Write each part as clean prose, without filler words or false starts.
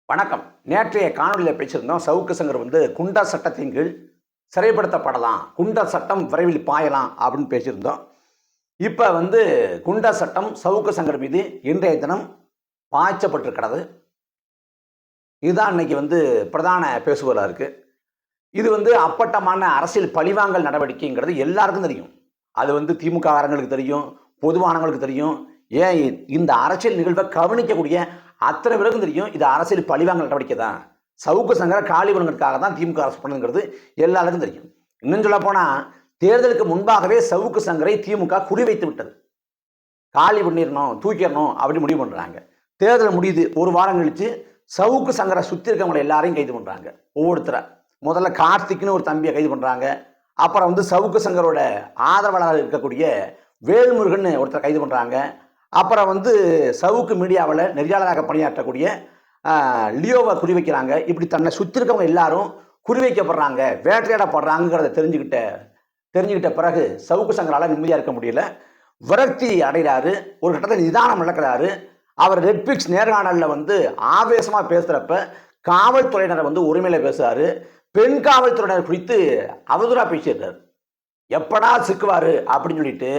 வணக்கம். நேற்றைய காணொலியில் பேசியிருந்தோம். சவுக்கு சங்கர் குண்டர் சட்டத்தின் கீழ் சிறைப்படுத்தப்படலாம், குண்டர் சட்டம் விரைவில் பாயலாம் அப்படின்னு பேசியிருந்தோம். இப்போ குண்டர் சட்டம் சவுக்கு சங்கர் மீது இன்றைய தினம் பாய்ச்சப்பட்டிருக்கிறது. இதுதான் இன்னைக்கு பிரதான பேசுபொருளாக இருக்கு. இது அப்பட்டமான அரசியல் பழிவாங்கல் நடவடிக்கைங்கிறது எல்லாருக்கும் தெரியும். அது திமுககாரங்களுக்கு தெரியும், பொதுவானவங்களுக்கு தெரியும். ஏன் இந்த அரசியல் நிகழ்வை கவனிக்கக்கூடிய அத்தனை பேருக்கும் தெரியும் இது அரசியல் பழிவாங்கல் நடவடிக்கை தான். சவுக்கு சங்கரை காலி பண்ணுறதுக்காக தான் திமுக அரசு பண்ணுங்கிறது எல்லாருக்கும் தெரியும். இன்னும் சொல்ல போனால் தேர்தலுக்கு முன்பாகவே சவுக்கு சங்கரை திமுக குறிவைத்து விட்டது. காலி பண்ணிடணும், தூக்கிடணும் அப்படின்னு முடிவு பண்ணுறாங்க. தேர்தல் முடியுது, ஒரு வாரம் கழிச்சு சவுக்கு சங்கரை சுற்றி இருக்கவங்களை எல்லாரையும் கைது பண்ணுறாங்க. ஒவ்வொருத்தரை முதல்ல கார்த்திக்னு ஒரு தம்பியை கைது பண்ணுறாங்க. அப்புறம் சவுக்கு சங்கரோட ஆதரவாளர் இருக்கக்கூடிய வேல்முருகன் ஒருத்தரை கைது பண்ணுறாங்க. அப்புறம் சவுக்கு மீடியாவில் நெறியாளராக பணியாற்றக்கூடிய லியோவை குறிவைக்கிறாங்க. இப்படி தன்னை சுற்றி இருக்கவங்க எல்லாரும் குறிவைக்கப்படுறாங்க, வேட்டையாடப்படுறாங்கிறத தெரிஞ்சுக்கிட்ட பிறகு சவுக்கு சங்கரால் நிம்மதியாக இருக்க முடியல. விரக்தி அடைகிறாரு. ஒரு கட்டத்தில் நிதானம் இழக்கிறாரு. அவர் ரெட்பிக்ஸ் நேர்காணலில் ஆவேசமாக பேசுகிறப்ப காவல்துறையினரை உரிமையில் பேசுகிறாரு. பெண் காவல்துறையினர் குறித்து அவதூறாக பேசியிருக்காரு. எப்படா சிக்குவார் அப்படின்னு சொல்லிட்டு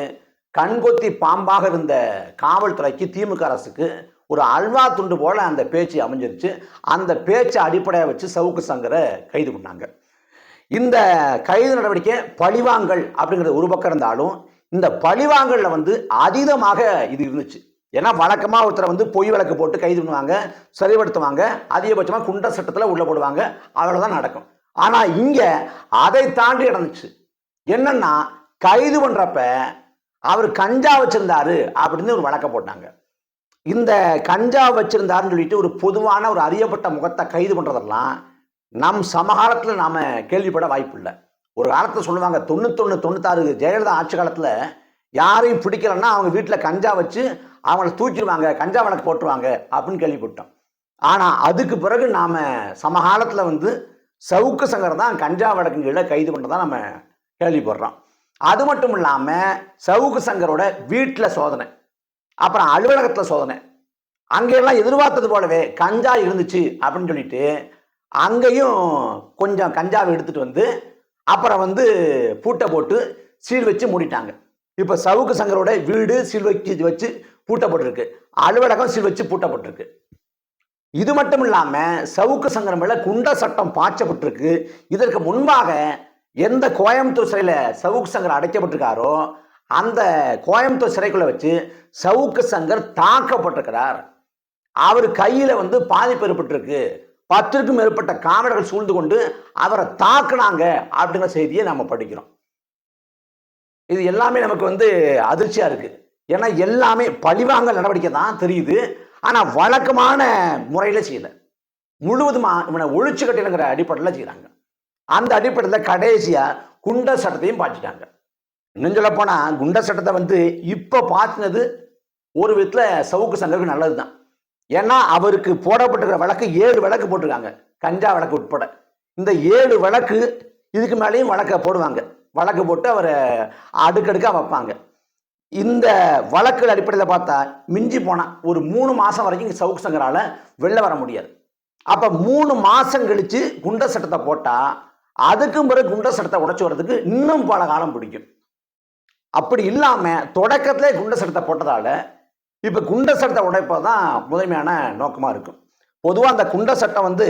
கண்கொத்தி பாம்பாக இருந்த காவல்துறைக்கு, திமுக அரசுக்கு ஒரு அல்வா துண்டு போல அந்த பேச்சு அமைஞ்சிருச்சு. அந்த பேச்சை அடிப்படையாக வச்சு சவுக்கு சங்கரை கைது பண்ணாங்க. இந்த கைது நடவடிக்கை பழிவாங்கல் அப்படிங்கிறது ஒரு பக்கம் இருந்தாலும், இந்த பழிவாங்கல்ல அதீதமாக இது இருந்துச்சு. ஏன்னா வழக்கமாக ஒருத்தரை பொய் வழக்கு போட்டு கைது பண்ணுவாங்க, சரிப்படுத்துவாங்க, அதிகபட்சமாக குண்டர் சட்டத்தில் உள்ள போடுவாங்க, அவ்வளோதான் நடக்கும். ஆனால் இங்கே அதை தாண்டி நடந்துச்சு. என்னன்னா, கைது பண்ணுறப்ப அவர் கஞ்சா வச்சிருந்தாரு அப்படின்னு ஒரு வழக்க போட்டாங்க. இந்த கஞ்சா வச்சிருந்தாருன்னு சொல்லிட்டு ஒரு பொதுவான ஒரு அறியப்பட்ட முகத்தை கைது பண்ணுறதெல்லாம் நம் சமகாலத்தில் நாம் கேள்விப்பட வாய்ப்பு இல்லை. ஒரு காலத்தில் சொல்லுவாங்க, 91, 96 ஜெயலலிதா ஆட்சி காலத்தில் யாரையும் பிடிக்கலன்னா அவங்க வீட்டில் கஞ்சா வச்சு அவங்கள தூக்கிடுவாங்க, கஞ்சா வழக்கு போட்டுருவாங்க அப்படின்னு கேள்விப்பட்டோம். ஆனால் அதுக்கு பிறகு நாம் சமகாலத்தில் சவுக்கு சங்கர் தான் கஞ்சா வழக்குகளை கைது பண்ணதான் நம்ம கேள்விப்படுறோம். அது மட்டும் இல்லாமல் சவுக்கு சங்கரோட வீட்டில் சோதனை, அப்புறம் அலுவலகத்தில் சோதனை, அங்கெல்லாம் எதிர்பார்த்தது போலவே கஞ்சா இருந்துச்சு அப்படின்னு சொல்லிட்டு அங்கேயும் கொஞ்சம் கஞ்சாவை எடுத்துட்டு அப்புறம் பூட்டை போட்டு சீல் வச்சு மூடிட்டாங்க. இப்போ சவுக்கு சங்கரோட வீடு சீல் வச்சு பூட்டப்பட்டிருக்கு, அலுவலகம் சீல் வச்சு பூட்டப்பட்டிருக்கு. இது மட்டும் இல்லாமல் சவுக்கு சங்கர் மேல குண்டர் சட்டம் பாய்ச்சப்பட்டிருக்கு. இதற்கு முன்பாக எந்த கோயம்புத்தூர் சிறையில் சவுக்கு சங்கர் அடைக்கப்பட்டிருக்காரோ அந்த கோயம்புத்தூர் சிறைக்குள்ள வச்சு சவுக்கு சங்கர் தாக்கப்பட்டிருக்கிறார். அவர் கையில் பாதிப்பு ஏற்பட்டிருக்கு. 10க்கும் மேற்பட்ட காவலர்கள் சூழ்ந்து கொண்டு அவரை தாக்குனாங்க அப்படிங்கிற செய்தியை நம்ம படிக்கிறோம். இது எல்லாமே நமக்கு அதிர்ச்சியா இருக்கு. ஏன்னா எல்லாமே பழிவாங்கல் நடவடிக்கை தான் தெரியுது. ஆனால் வழக்கமான முறையில் செய்யல, முழுவதுமாக இவனை ஒழிச்சு கட்டினுங்கிற அடிப்படையில் செய்கிறாங்க. அந்த அடிப்படையில் கடைசியாக குண்டர் சட்டத்தையும் பாய்ச்சிட்டாங்க. இன்னும் சொல்ல போனால் குண்டர் சட்டத்தை இப்போ பாய்ச்சினது ஒரு விதத்தில் சவுக்கு சங்கருக்கு நல்லது தான். ஏன்னா அவருக்கு போடப்பட்டிருக்கிற வழக்கு 7 வழக்கு போட்டிருக்காங்க, கஞ்சா வழக்கு உட்பட. இந்த 7 வழக்கு இதுக்கு மேலேயும் வழக்கை போடுவாங்க. வழக்கு போட்டு அவரை அடுக்கடுக்காக வைப்பாங்க. இந்த வழக்கு அடிப்படையில் பார்த்தா மிஞ்சி போனால் ஒரு 3 மாதம் வரைக்கும் சவுக்கு சங்கரால் வெளில வர முடியாது. அப்போ 3 மாதம் கழித்து குண்டர் சட்டத்தை போட்டால் அதுக்கும் பிறகு குண்டர் சட்டத்தை உடைச்சு வர்றதுக்கு இன்னும் பல காலம் பிடிக்கும். அப்படி இல்லாமல் தொடக்கத்திலே குண்டர் சட்டத்தை போட்டதால் இப்போ குண்டர் சட்டத்தை உடைப்பது தான் முதன்மையான நோக்கமாக இருக்கும். பொதுவாக அந்த குண்டர் சட்டம்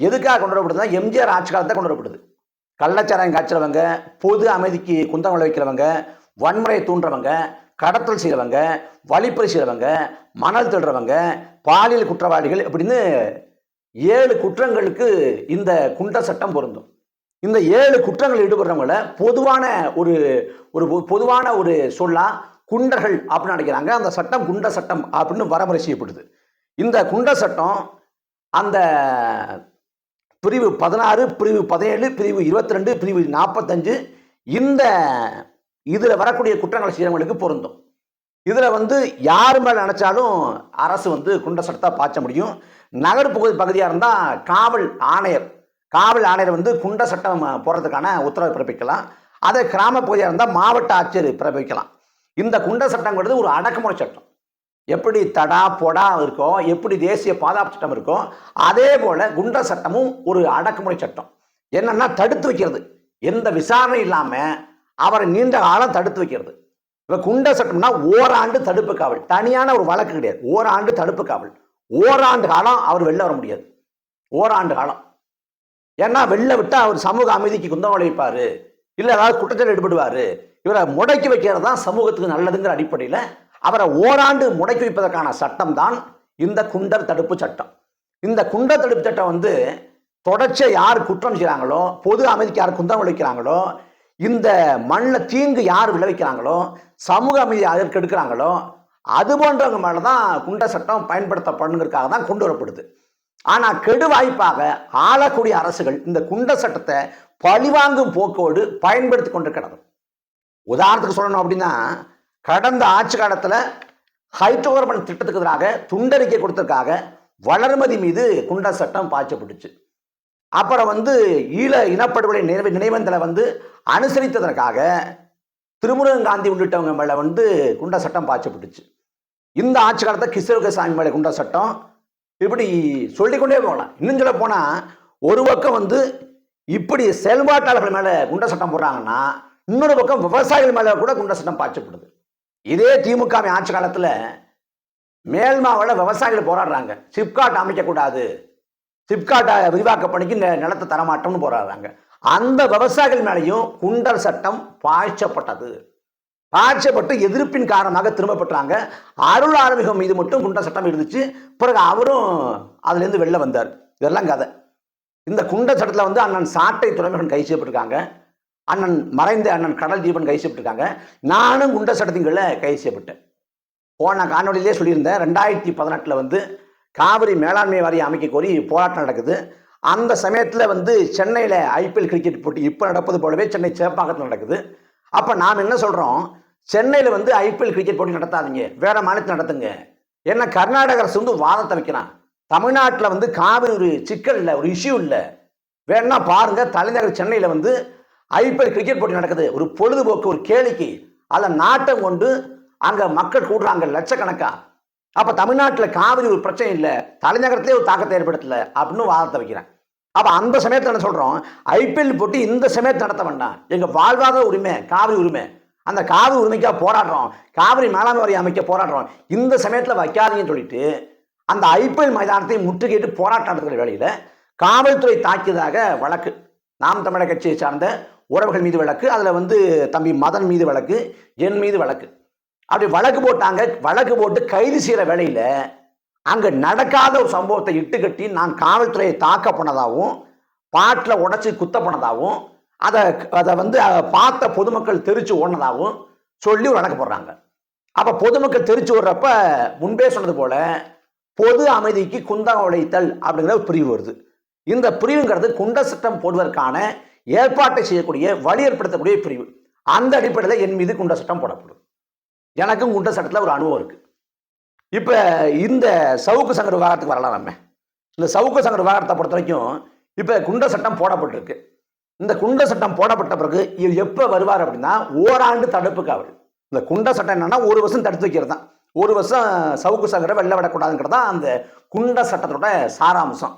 எதுக்காக கொண்டு வரப்படுதுன்னா, எம்ஜிஆர் ஆட்சி காலத்தை கொண்டு வரப்படுது. கள்ளச்சாராயம் காய்ச்சறவங்க, பொது அமைதிக்கு குந்தம் விளைவிக்கிறவங்க, வன்முறையை தூண்டுறவங்க, கடத்தல் செய்கிறவங்க, வழிப்பறி செய்கிறவங்க, மணல் திருடுறவங்க, பாலியல் குற்றவாளிகள் அப்படின்னு 7 குற்றங்களுக்கு இந்த குண்டர் சட்டம் பொருந்தும். இந்த 7 குற்றங்கள் ஈடுபடுறவங்கள பொதுவான ஒரு சொல்லா குண்டர்கள் அப்படின்னு நினைக்கிறாங்க. அந்த சட்டம் குண்டர் சட்டம் அப்படின்னு வரமுறை செய்யப்படுது. இந்த குண்டர் சட்டம் அந்த பிரிவு 16, பிரிவு 17, பிரிவு 22, பிரிவு 45 இந்த இதில் வரக்கூடிய குற்றங்களை செய்கிறவங்களுக்கு பொருந்தும். இதில் யார் மேலே நினச்சாலும் அரசு குண்டர் சட்டத்தை பாய்ச்ச முடியும். நகர்ப்புற பகுதியாக இருந்தால் காவல் ஆணையர் குண்டர் சட்டம் போடுறதுக்கான உத்தரவை பிறப்பிக்கலாம். அதே கிராம பகுதியாக இருந்தால் மாவட்ட ஆட்சியர் பிறப்பிக்கலாம். இந்த குண்டர் சட்டங்கிறது ஒரு அடக்குமுறை சட்டம். எப்படி தடா பொடா இருக்கோ, எப்படி தேசிய பாதுகாப்பு சட்டம் இருக்கோ, அதே போல குண்டர் சட்டமும் ஒரு அடக்குமுறை சட்டம். என்னன்னா தடுத்து வைக்கிறது. எந்த விசாரணை இல்லாம அவரை நீண்ட காலம் தடுத்து வைக்கிறது. இப்போ குண்டர் சட்டம்னா ஓராண்டு தடுப்பு காவல். தனியான ஒரு வழக்கு கிடையாது. ஓராண்டு தடுப்பு காவல். ஓராண்டு காலம் அவர் வெளில வர முடியாது. ஓராண்டு காலம். ஏன்னா வெளில விட்டா அவர் சமூக அமைதிக்கு குந்தம் விளைவிப்பாரு, இல்லை ஏதாவது குற்றச்சாட்டு ஈடுபடுவார். இவரை முடக்கி வைக்கிறது தான் சமூகத்துக்கு நல்லதுங்கிற அடிப்படையில் அவரை ஓராண்டு முடக்கி வைப்பதற்கான சட்டம் தான் இந்த குண்டர் தடுப்பு சட்டம். இந்த குண்டர் தடுப்பு சட்டம் வந்து தொடர்ச்சியாக யார் குற்றம் செய்கிறாங்களோ, பொது அமைதிக்கு யார் குந்தம் விளைவிக்கிறாங்களோ, இந்த மண்ணில் தீங்கு யார் விளைவிக்கிறாங்களோ, சமூக அமைதி அதற்கு எடுக்கிறாங்களோ, அது போன்றவங்க மேலே தான் குண்டர் சட்டம் பயன்படுத்தப்படுங்கிறதுக்காக தான் கொண்டு வரப்படுது. ஆனால் கெடு வாய்ப்பாக ஆளக்கூடிய அரசுகள் இந்த குண்டர் சட்டத்தை பழிவாங்கும் போக்கோடு பயன்படுத்தி கொண்டிருக்கிறது. உதாரணத்துக்கு சொல்லணும் அப்படின்னா, கடந்த ஆட்சி காலத்தில் ஹைட்ரோ கார்பன் திட்டத்துக்கு எதிராக துண்டறிக்கை கொடுத்ததுக்காக வளர்மதி மீது குண்டர் சட்டம் பாய்ச்சப்பட்டுச்சு. அப்புறம் வந்து ஈழ இனப்படுகொலை நினைவந்தலை வந்து அனுசரித்ததற்காக திருமுருகன் காந்தி உள்ளிட்டவங்க மேலே வந்து குண்டர் சட்டம் பாய்ச்சப்பட்டுச்சு. இந்த ஆட்சி காலத்தில் கிருஷ்ணசாமி மேலே குண்டர் சட்டம். இப்படி சொல்லிக்கொண்டே போகலாம். இன்னும் சொல்ல போனால் ஒரு பக்கம் வந்து இப்படி செயல்பாட்டாளர்கள் மேலே குண்டர் சட்டம் போடுறாங்கன்னா, இன்னொரு பக்கம் விவசாயிகள் மேலே கூட குண்டர் சட்டம் பாய்ச்சப்படுது. இதே திமுக ஆட்சி காலத்தில் மேல்மாவில் விவசாயிகள் போராடுறாங்க. சிப்காட் அமைக்கக்கூடாது, சிப்காட்டை விரிவாக்க பணிக்கு நிலத்தை தரமாட்டோம்னு போராடுறாங்க. அந்த விவசாயிகள் மேலேயும் குண்டர் சட்டம் பாய்ச்சப்பட்டது. பாய்ச்சப்பட்டு எதிர்ப்பின் காரணமாக திரும்ப பெற்றாங்க. அருள் ஆரம்பிகம் மீது மட்டும் குண்டர் சட்டம் இருந்துச்சு. பிறகு அவரும் அதுலேருந்து வெளில வந்தார். இதெல்லாம் கதை. இந்த குண்டர் சட்டத்தில் வந்து அண்ணன் சாட்டை துறைமுகன் கைது செய்யப்பட்டிருக்காங்க. மறைந்த அண்ணன் கடல் தீபன் கைது செய்யப்பட்டிருக்காங்க. நானும் குண்டர் சட்டத்தின் கீழ் கைது செய்யப்பட்டேன். போன காணொலியிலே சொல்லியிருந்தேன். 2018 வந்து காவிரி மேலாண்மை வாரியம் அமைக்க கோரி போராட்டம் நடக்குது. அந்த சமயத்தில் வந்து சென்னையில் ஐபிஎல் கிரிக்கெட் போட்டி இப்போ நடப்பது போலவே சென்னை சேப்பாக்கத்தில் நடக்குது. அப்போ நாம் என்ன சொல்கிறோம், சென்னையில் வந்து ஐபிஎல் கிரிக்கெட் போட்டி நடத்தாதீங்க, வேறு மாநிலத்தில் நடத்துங்க. ஏன்னா கர்நாடக அரசு வந்து வாதத்தை வைக்கிறான். தமிழ்நாட்டில் வந்து காவிரி ஒரு சிக்கல் இல்லை, ஒரு இஷ்யூ இல்லை, வேணா பாருங்கள் தலைநகர் சென்னையில் வந்து ஐபிஎல் கிரிக்கெட் போட்டி நடக்குது, ஒரு பொழுதுபோக்கு, ஒரு கேளிக்கை, அதில் நாட்டம் கொண்டு அங்கே மக்கள் கூடுறாங்க லட்சக்கணக்கா. அப்போ தமிழ்நாட்டில் காவிரி ஒரு பிரச்சனை இல்லை, தலைநகரத்திலே ஒரு தாக்கத்தை ஏற்படுத்தலை அப்படின்னு வாதத்தை வைக்கிறேன். அப்போ அந்த சமயத்தில் என்ன சொல்கிறோம், ஐபிஎல் போட்டி இந்த சமயத்தை நடத்த வேண்டாம், எங்கள் வாழ்வாதார உரிமை காவிரி உரிமை, அந்த காவிரி உரிமைக்காக போராடுறோம், காவிரி மேலாண்மை வாரியம் அமைக்க போராடுறோம், இந்த சமயத்தில் வைக்காதீங்கன்னு சொல்லிட்டு அந்த ஐபிஎல் மைதானத்தை முற்றுகையிட்டு போராட்டம் நடத்துகிற வேளையில் காவல்துறை தாக்கியதாக வழக்கு, நாம் தமிழர் கட்சியை சார்ந்த உறவுகள் மீது வழக்கு, அதில் வந்து தம்பி மதன் மீது வழக்கு, என் மீது வழக்கு. அப்படி வழக்கு போட்டாங்க. வழக்கு போட்டு கைது செய்கிற வேளையில் அங்கே நடக்காத ஒரு சம்பவத்தை இட்டுக்கட்டி நான் காவல்துறையை தாக்க போனதாகவும், பாட்டில் உடச்சி குத்த போனதாகவும், அதை வந்து பார்த்த பொதுமக்கள் தெரிச்சு ஓடினதாகவும் சொல்லி ஒரு வழக்கு போடுறாங்க. அப்போ பொதுமக்கள் தெரிச்சு ஓடுறப்ப முன்பே சொன்னது போல பொது அமைதிக்கு குந்தகம் விளைவித்தல் அப்படிங்கிற ஒரு பிரிவு வருது. இந்த பிரிவுங்கிறது குண்டர் சட்டம் போடுவதற்கான ஏற்பாட்டை செய்யக்கூடிய, வழி ஏற்படுத்தக்கூடிய பிரிவு. அந்த அடிப்படையில் என் மீது குண்டர் சட்டம் போடப்படும். எனக்கும் குண்டர் சட்டத்தில் ஒரு அனுபவம் இருக்குது. இப்போ இந்த சவுக்கு சங்கர் விவகாரத்துக்கு வரலாம். நம்ம இந்த சவுக்கு சங்கர் விவகாரத்தை பொறுத்த வரைக்கும் இப்போ குண்டர் சட்டம் போடப்பட்டிருக்கு. இந்த குண்டர் சட்டம் போடப்பட்ட பிறகு இவர் எப்போ வருவார் அப்படின்னா, ஓராண்டு தடுப்பு காவல். இந்த குண்டர் சட்டம் என்னன்னா 1 வருஷம் தடுத்து வைக்கிறது தான். 1 வருஷம் சவுக்கு சங்கரை வெளில விடக்கூடாதுங்கிறது தான் அந்த குண்டர் சட்டத்தோட சாராம்சம்.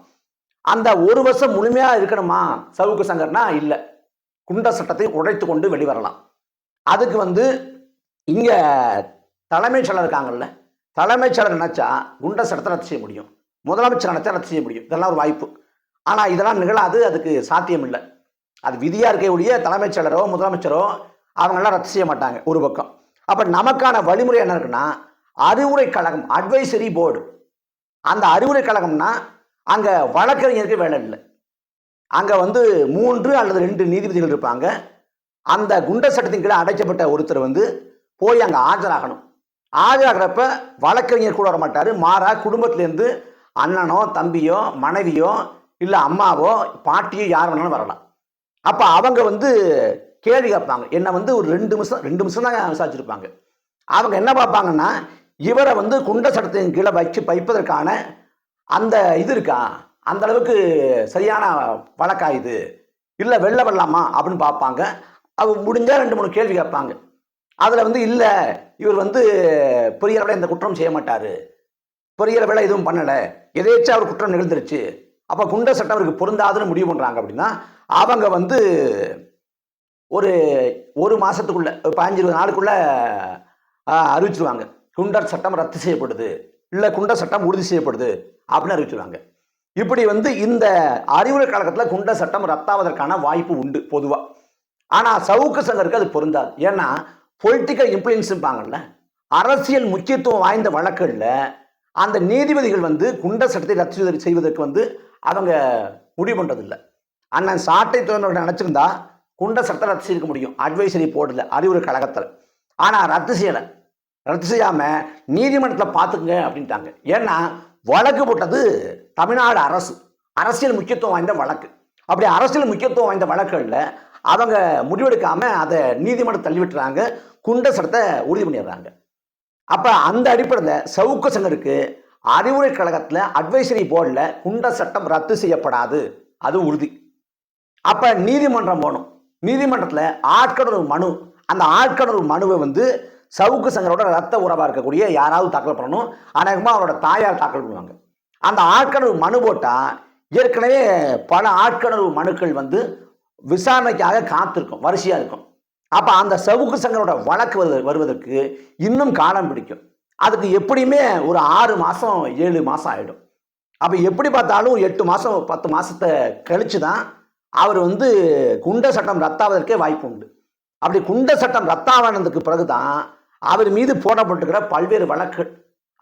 அந்த 1 வருஷம் முழுமையாக இருக்கணுமா சவுக்கு சங்கர்னா இல்லை, குண்டர் சட்டத்தை உடைத்து கொண்டு வெளிவரலாம். அதுக்கு வந்து இங்கே தலைமைச் செயலர் இருக்காங்கல்ல, தலைமைச் செயலர் நினைச்சா குண்டர் சட்டத்தை ரத்து செய்ய முடியும், முதலமைச்சர் நினைச்சா ரத்து செய்ய முடியும். இதெல்லாம் ஒரு வாய்ப்பு. ஆனால் இதெல்லாம் நிகழாது, அதுக்கு சாத்தியம் இல்லை. அது விதியாக இருக்கக்கூடிய தலைமைச் செயலரோ முதலமைச்சரோ அவங்களாம் ரத்து செய்ய மாட்டாங்க ஒரு பக்கம். அப்போ நமக்கான வழிமுறை என்ன இருக்குன்னா, அறிவுரை கழகம், அட்வைசரி போர்டு. அந்த அறிவுரை கழகம்னா அங்கே வழக்கறிஞருக்கு வேலை இல்லை. அங்கே வந்து 3 அல்லது 2 நீதிபதிகள் இருப்பாங்க. அந்த குண்டர் சட்டத்தின் கீழே அடைக்கப்பட்ட ஒருத்தர் வந்து போய் அங்கே ஆஜராகணும். ஆஜராகிறப்ப வழக்கறிஞர் கூட வர மாட்டார். மாறா குடும்பத்திலேருந்து அண்ணனோ தம்பியோ மனைவியோ இல்லை அம்மாவோ பாட்டியோ யார் வேணாலும் வரலாம். அப்போ அவங்க வந்து கேள்வி கேட்பாங்க. என்னை வந்து ஒரு 2 நிமிஷம் தான் விசாரிச்சிருப்பாங்க. அவங்க என்ன பார்ப்பாங்கன்னா, இவரை வந்து குண்டர் சட்டத்தின் கீழே வைப்பதற்கான அந்த இது இருக்கா, அந்த அளவுக்கு சரியான வழக்கா இது, இல்லை வெளில வரலாமா அப்படின்னு பார்ப்பாங்க. அவங்க முடிஞ்சால் 2-3 கேள்வி கேட்பாங்க. அதில் வந்து இல்லை, இவர் வந்து பெரிய அளவில் இந்த குற்றம் செய்ய மாட்டார், பெரிய அளவில் எதுவும் பண்ணலை, எதேச்சும் அவர் குற்றம் நிகழ்ந்துருச்சு, அப்போ குண்டர் சட்டம் அவருக்கு பொருந்தாதுன்னு முடிவு பண்ணுறாங்க அப்படின்னா அவங்க வந்து ஒரு மாதத்துக்குள்ள 15-20 நாளுக்குள்ள அறிவிச்சிருவாங்க குண்டர் சட்டம் ரத்து செய்யப்படுது, இல்லை குண்டர் சட்டம் உறுதி செய்யப்படுது அப்படின்னு அறிவிச்சிருவாங்க. இப்படி வந்து இந்த அறிவுரை கழகத்தில் குண்டர் சட்டம் ரத்தாவதற்கான வாய்ப்பு உண்டு பொதுவாக. ஆனால் சவுக்கு சங்கருக்கு அது பொருந்தாது. ஏன்னா பொலிட்டிக்கல் இன்ஃப்ளூயன்ஸ்பாங்கல்ல, அரசியல் முக்கியத்துவம் வாய்ந்த வழக்குகளில் அந்த நீதிபதிகள் வந்து குண்டர் சட்டத்தை ரத்து செய்வதற்கு வந்து அவங்க முடிவு பண்ணுறதில்லை. அண்ணன் சாட்டை துறையினரோட நினச்சிருந்தா குண்டர் சட்டத்தை ரத்து செய்ய முடியும், அட்வைசரி போர்டில் அறிவுரை கழகத்தில். ஆனால் ரத்து செய்யலை. ரத்து செய்யாமல் நீதிமன்றத்தில் பார்த்துக்குங்க அப்படின்ட்டாங்க. ஏன்னா வழக்கு போட்டது தமிழ்நாடு அரசு, அரசியல் முக்கியத்துவம் வாய்ந்த வழக்கு. அப்படி அரசியல் முக்கியத்துவம் வாய்ந்த வழக்குகளில் அவங்க முடிவெடுக்காமல் அதை நீதிமன்றம் தள்ளிவிட்டுறாங்க, குண்டர் சட்டத்தை உறுதி பண்ணிடுறாங்க. அப்போ அந்த அடிப்படையில் சவுக்கு சங்கருக்கு அறிவுரை கழகத்தில் அட்வைசரி போர்டில் குண்டர் சட்டம் ரத்து செய்யப்படாது, அது உறுதி. அப்போ நீதிமன்றம் போகணும். நீதிமன்றத்தில் ஆட்கொணர்வு மனு, அந்த ஆட்கொணர்வு மனுவை வந்து சவுக்கு சங்கரோட ரத்த உறவாக இருக்கக்கூடிய யாராவது தாக்கல் பண்ணணும். அநேகமாக அவரோட தாயார் தாக்கல் பண்ணுவாங்க. அந்த ஆட்கொணர்வு மனு போட்டால் ஏற்கனவே பல ஆட்கொணர்வு மனுக்கள் வந்து விசாரணைக்காக காத்திருக்கும், வரிசையாக இருக்கும். அப்போ அந்த சவுக்கு சங்கரோட வழக்கு வருவதற்கு இன்னும் காலம் பிடிக்கும். அதுக்கு எப்படியுமே ஒரு 6 மாதம் 7 மாதம் ஆகிடும். அப்போ எப்படி பார்த்தாலும் 8 மாதம் 10 மாதத்தை கழித்து தான் அவர் வந்து குண்டர் சட்டம் ரத்தாவதற்கே வாய்ப்பு உண்டு. அப்படி குண்டர் சட்டம் ரத்தாவானதுக்கு பிறகு தான் அவர் மீது போடப்பட்டிருக்கிற பல்வேறு வழக்கு,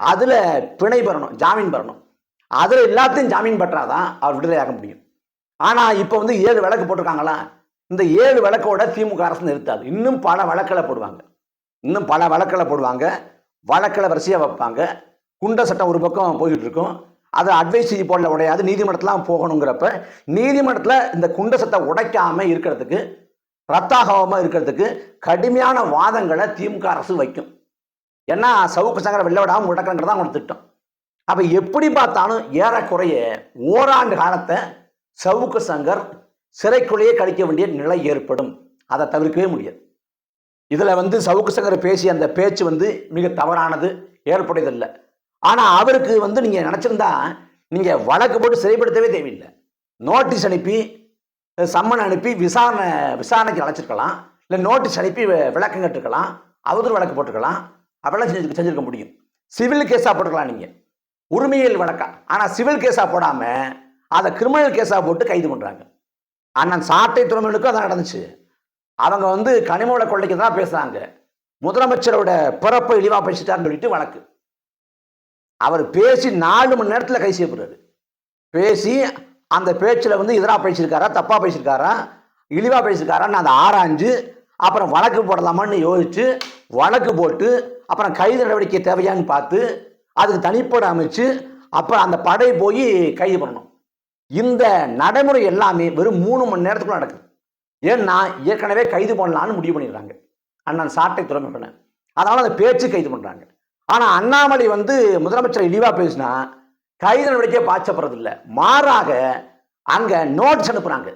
அதில் பிணை பெறணும், ஜாமீன் பெறணும். அதில் எல்லாத்தையும் ஜாமீன் பெற்றாதான் அவர் விடுதலையாக முடியும். ஆனால் இப்போ வந்து 7 வழக்கு போட்டிருக்காங்களா, இந்த 7 வழக்கோட திமுக அரசு நிறுத்தாது. இன்னும் பல வழக்கில் போடுவாங்க, வழக்கில் வரிசையாக வைப்பாங்க. குண்டர் சட்டம் ஒரு பக்கம் போய்கிட்டு இருக்கும், அது அட்வைசரி போர்டில் உடையாது, நீதிமன்றத்தில் போகணுங்கிறப்ப நீதிமன்றத்தில் இந்த குண்டர் சட்டம் உடைக்காமல் இருக்கிறதுக்கு, ரத்தாகாமல் இருக்கிறதுக்கு கடுமையான வாதங்களை திமுக அரசு வைக்கும். ஏன்னா சவுக்கு சங்கரை வெளில விடாமல் முடக்கங்கிறது தான் அவங்க திட்டம். அப்போ எப்படி பார்த்தாலும் ஏறக்குறைய ஓராண்டு காலத்தை சவுக்கு சங்கர் சிறைக்குள்ளேயே கழிக்க வேண்டிய நிலை ஏற்படும். அதை தவிர்க்கவே முடியாது. இதில் வந்து சவுக்கு சங்கர் பேசிய அந்த பேச்சு வந்து மிக தவறானது, ஏற்புடையதில்லை. ஆனால் அவருக்கு வந்து நீங்கள் நினச்சிருந்தா நீங்கள் வழக்கு போட்டு சிறைப்படுத்தவே தேவையில்லை. நோட்டீஸ் அனுப்பி, சம்மன் அனுப்பி விசாரணைக்கு அழைச்சிருக்கலாம், இல்லை நோட்டீஸ் அனுப்பி விளக்கம் கேட்டிருக்கலாம், அவதூறு வழக்கு போட்டிருக்கலாம், அப்படிலாம் செஞ்சிருக்க முடியும். சிவில் கேஸாக போட்டுக்கலாம் நீங்கள், உரிமையியல் வழக்கா. ஆனால் சிவில் கேஸாக போடாமல் அதை கிரிமினல் கேஸாக போட்டு கைது பண்ணுறாங்க. அண்ணன் சாட்டை துறைமுகனுக்கும் அதான் நடந்துச்சு. அவங்க வந்து கனிமவள கொள்ளைக்கு தான் பேசுகிறாங்க, முதலமைச்சரோட பிறப்பை இழிவாக பேசிட்டாருன்னு சொல்லிட்டு வழக்கு. அவர் பேசி 4 மணி நேரத்தில் கை செய்யப்படுறாரு. பேசி அந்த பேச்சில் வந்து எதிராக பேசியிருக்காரா, தப்பாக பேசியிருக்காரா, இழிவாக பேசியிருக்காரான்னு அதை ஆராய்ஞ்சு அப்புறம் வழக்கு போடலாமான்னு யோசிச்சு வழக்கு போட்டு அப்புறம் கைது நடவடிக்கை தேவையான்னு பார்த்து அதுக்கு தனிப்படை அமைச்சு அப்புறம் அந்த படை போய் கைது பண்ணணும். இந்த நடைமுறை எல்லாமே வெறும் 3 மணி நேரத்துக்குள்ள நடக்குது. ஏன்னா ஏற்கனவே கைது பண்ணலான்னு முடிவு பண்ணிடுறாங்க அண்ணன் சாட்டை துறைமுகனை. அதனால அந்த பேச்சு கைது பண்ணுறாங்க. ஆனால் அண்ணாமலை வந்து முதலமைச்சர் இழிவாக பேசினா கைது நடவடிக்கையை பாய்ச்சப்படுறது இல்லை, மாறாக அங்கே நோட்ஸ் அனுப்புகிறாங்க,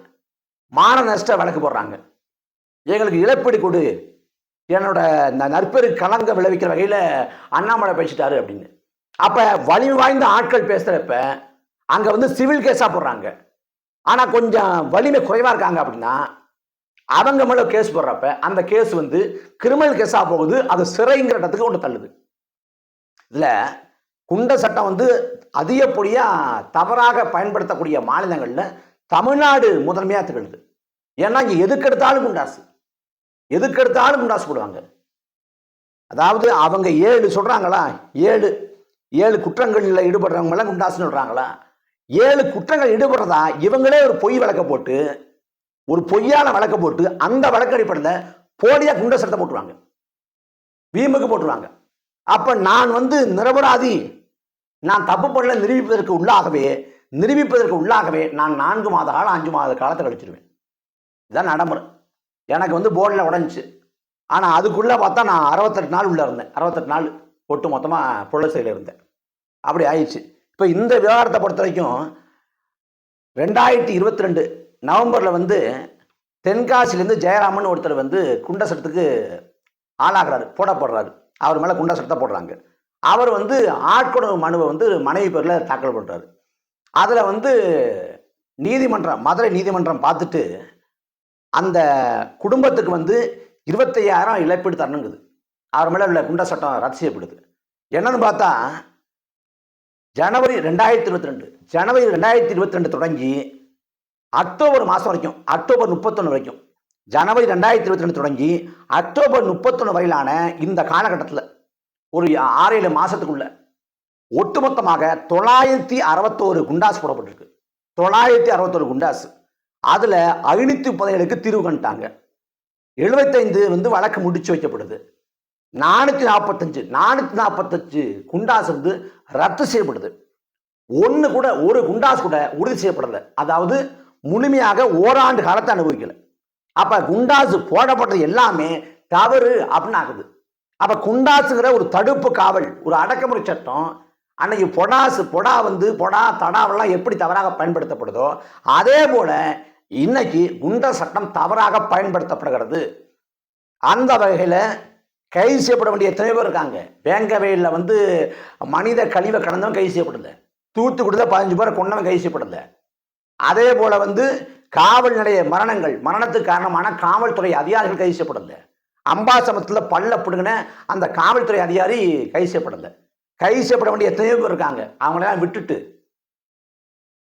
மான நஷ்ட வழக்கு போடுறாங்க, எங்களுக்கு இழப்பீடு கொடு, என்னோட நற்பெரு கலங்க விளைவிக்கிற வகையில் அண்ணாமலை பேசிட்டாரு அப்படின்னு. அப்போ வலிமை வாய்ந்த ஆட்கள் பேசுகிறப்ப அங்கே வந்து சிவில் கேஸாக போடுறாங்க. ஆனால் கொஞ்சம் வலிமை குறைவாக இருக்காங்க அப்படின்னா அவங்க மேலே கேஸ் போடுறப்ப அந்த கேஸ் வந்து கிரிமினல் கேஸாக போகுது, அது சிறைங்கிற இடத்துக்கு ஒன்று தள்ளுது. இதில் குண்டர் சட்டம் வந்து அதிகப்படியாக தவறாக பயன்படுத்தக்கூடிய மாநிலங்களில் தமிழ்நாடு முதன்மையாக திகழுது. ஏன்னா இங்கே எதுக்கெடுத்தாலும் குண்டாசு போடுவாங்க. அதாவது அவங்க 7 சொல்கிறாங்களா, 7 குற்றங்களில் ஈடுபடுறவங்களாம் குண்டாசுன்னு சொல்கிறாங்களா, 7 குற்றங்கள் ஈடுபடுறதா இவங்களே ஒரு பொய்யான வழக்கை போட்டு அந்த வழக்கு அடிப்படையில் போலியாக குண்டர் சட்டத்தை போட்டுருவாங்க, வீம்புக்கு போட்டுருவாங்க. அப்போ நான் வந்து நிரபராதி, நான் தப்பு பண்ணல நிரூபிப்பதற்கு உள்ளாகவே நான் 4 மாத காலம் 5 மாத காலத்தை கழிச்சிருவேன். இதுதான் நடைமுறை. எனக்கு வந்து போர்டில் உடஞ்சிச்சு. ஆனால் அதுக்குள்ளே பார்த்தா நான் 68 நாள் உள்ளே இருந்தேன், 68 நாள் ஒட்டு மொத்தமாக புலசையில் இருந்தேன். அப்படி ஆயிடுச்சு. இப்போ இந்த விவகாரத்தை பொறுத்த வரைக்கும் 2022 நவம்பரில் வந்து தென்காசிலேருந்து ஜெயராமன் ஒருத்தர் வந்து குண்டர் சட்டத்துக்கு ஆளாகிறாரு, போடப்படுறாரு. அவர் மேலே குண்டா சட்டத்தை போடுறாங்க. அவர் வந்து ஆட்கொணர்வு மனுவை வந்து மனைவி பேரில் தாக்கல் பண்ணுறாரு. அதில் வந்து நீதிமன்றம், மதுரை நீதிமன்றம் பார்த்துட்டு அந்த குடும்பத்துக்கு வந்து 25,000 இழப்பீடு தரணுங்குது. அவர் மேலே உள்ள குண்டா சட்டம் ரத்து செய்யப்படுது. என்னன்னு பார்த்தா ஜனவரி 2022 தொடங்கி அக்டோபர் மாதம் வரைக்கும், அக்டோபர் 31 வரைக்கும், ஜனவரி 2022 தொடங்கி அக்டோபர் 31 வரையிலான இந்த காலகட்டத்தில் ஒரு 6-7 மாதத்துக்குள்ள ஒட்டுமொத்தமாக 961 குண்டாஸ் போடப்பட்டிருக்கு. 961 குண்டாஸ். அதில் 517க்கு தீர்வு கண்டாங்க. 75 வந்து வழக்கு முடிச்சு வைக்கப்படுது. 445 குண்டாஸ் வந்து ரத்து செய்யப்படுது. ஒரு குண்டாஸ் கூட உறுதி செய்யப்படலை. அதாவது முழுமையாக ஓராண்டு காலத்தை அனுபவிக்கல. அப்ப குண்டாசு போடப்பட்டது எல்லாமே தவறு அப்படின்னு ஆகுது. அப்ப குண்டாசுங்கிற ஒரு தடுப்பு காவல், ஒரு அடக்குமுறை சட்டம் அன்னைக்கு பொடா தடாவெல்லாம் எப்படி தவறாக பயன்படுத்தப்படுதோ அதே போல இன்னைக்கு குண்டா சட்டம் தவறாக பயன்படுத்தப்படுகிறது. அந்த வகையில் கைது செய்யப்பட வேண்டிய எத்தனை பேர் இருக்காங்க. வேங்கவேலில் வந்து மனித கழிவை கடந்தவன் கைது செய்யப்படல. தூத்துக்குடியில் 15 பேரை கொண்டவன் கைது செய்யப்படல. அதே போல வந்து காவல் நிலைய மரணத்துக்கு காரணமான காவல்துறை அதிகாரிகள் கைது செய்யப்படல. அம்பாசமத்தில் பல்ல பிடுங்கின அந்த காவல்துறை அதிகாரி கைது செய்யப்படல. கைது செய்யப்பட வேண்டிய எத்தனையோ பேர் இருக்காங்க. அவங்களெல்லாம் விட்டுட்டு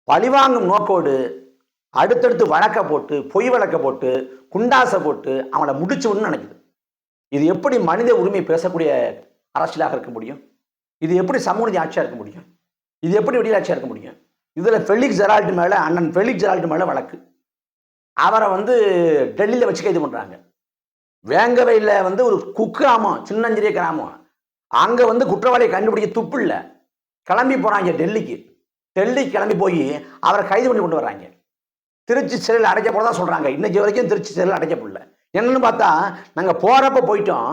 பழிவாங்கும் நோக்கோடு அடுத்தடுத்து வழக்கை போட்டு, பொய் வழக்கை போட்டு, குண்டாசை போட்டு அவங்கள முடிச்சுன்னு நினைக்குது. இது எப்படி மனித உரிமை பேசக்கூடிய அரசியலாக இருக்க முடியும்? இது எப்படி சமூக நீதி ஆட்சியாக இருக்க முடியும்? இது எப்படி விடியலாட்சியாக இருக்க முடியும்? இதில் அண்ணன் ஃபெலிக்ஸ் ஜெரால்டு மேலே வழக்கு. அவரை வந்து டெல்லியில் வச்சு கைது பண்ணுறாங்க. வேங்கவையில் வந்து ஒரு குக்கிராமம், சின்னஞ்சிறிய கிராமம், அங்கே வந்து குற்றவாளியை கண்டுபிடிக்க துப்பு இல்லை. கிளம்பி போகிறாங்க டெல்லிக்கு கிளம்பி போய் அவரை கைது பண்ணி கொண்டு வர்றாங்க. திருச்சி சிறையில் அடைக்கப்படதான் சொல்கிறாங்க. இன்னைக்கு வரைக்கும் திருச்சி சிறையில் அடைக்கப்படல. என்னன்னு பார்த்தா நாங்கள் போகிறப்ப போயிட்டோம்,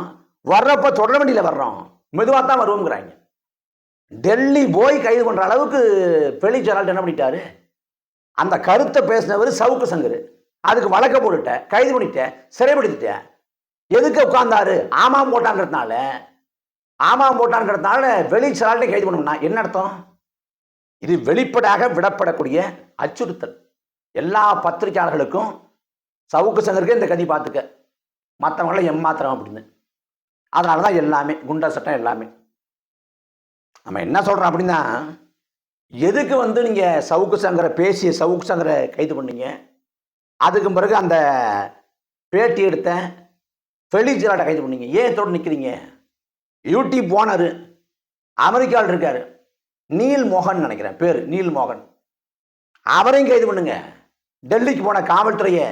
வர்றப்ப தொடர வண்டியில் வர்றோம், மெதுவாக தான் வருவோங்கிறாங்க. டெல்லி போய் கைது பண்ணுற அளவுக்கு ஃபெலிக்ஸ் ஜெரால்டு என்ன பண்ணிட்டாரு? அந்த கருத்தை பேசினவர் சவுக்கு சங்கர். அதுக்கு வழக்க போட்டுட்டேன், கைது பண்ணிட்டேன், சிறைப்படுத்திட்டேன். எதுக்கு உட்கார்ந்தாரு? ஆமாம் போட்டாங்கிறதுனால ஃபெலிக்ஸ் ஜெரால்டை கைது பண்ணணும்னா என்ன அர்த்தம்? இது வெளிப்படையாக விடப்படக்கூடிய அச்சுறுத்தல். எல்லா பத்திரிகையாளர்களுக்கும் சவுக்கு சங்கருக்கு இந்த கதி பார்த்துக்க, மற்றவங்கள ஏமாத்திரம் அப்படின்னு. அதனால தான் எல்லாமே குண்டா சட்டம் எல்லாமே. நம்ம என்ன சொல்கிறோம் அப்படின்னா, எதுக்கு வந்து நீங்கள் சவுக்கு சங்கரை கைது பண்ணீங்க? அதுக்கு பிறகு அந்த பேட்டி எடுத்த ஃபெலிக்ஸ் ஜெரால்டை கைது பண்ணீங்க. ஏன் தோடு நிற்கிறீங்க? யூடியூப் ஓனர் அமெரிக்காவில் இருக்கார், நீல் மோகன் நினைக்கிறேன் பேர், நீல் மோகன். அவரையும் கைது பண்ணுங்க. டெல்லிக்கு போன காவல்துறையை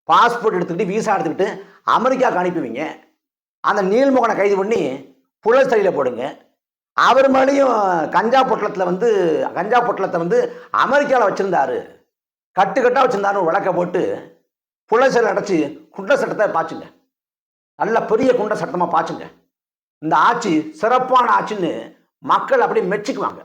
பாஸ்போர்ட் எடுத்துக்கிட்டு, வீசா எடுத்துக்கிட்டு அமெரிக்காவுக்கு அனுப்புவீங்க. அந்த நீல்மோகனை கைது பண்ணி புழல் சிறையில் போடுங்க. அவர் மேலேயும் கஞ்சா பொட்டலத்தை வந்து அமெரிக்காவில் வச்சுருந்தாரு, கட்டுக்கட்டாக வச்சுருந்தாருன்னு வழக்கை போட்டு புழல் சிறையில் அடைச்சி குண்ட சட்டத்தை பாய்ச்சுங்க. நல்ல பெரிய குண்ட சட்டமாக பாய்ச்சுங்க. இந்த ஆட்சி சிறப்பான ஆட்சின்னு மக்கள் அப்படியே மெச்சிக்குவாங்க.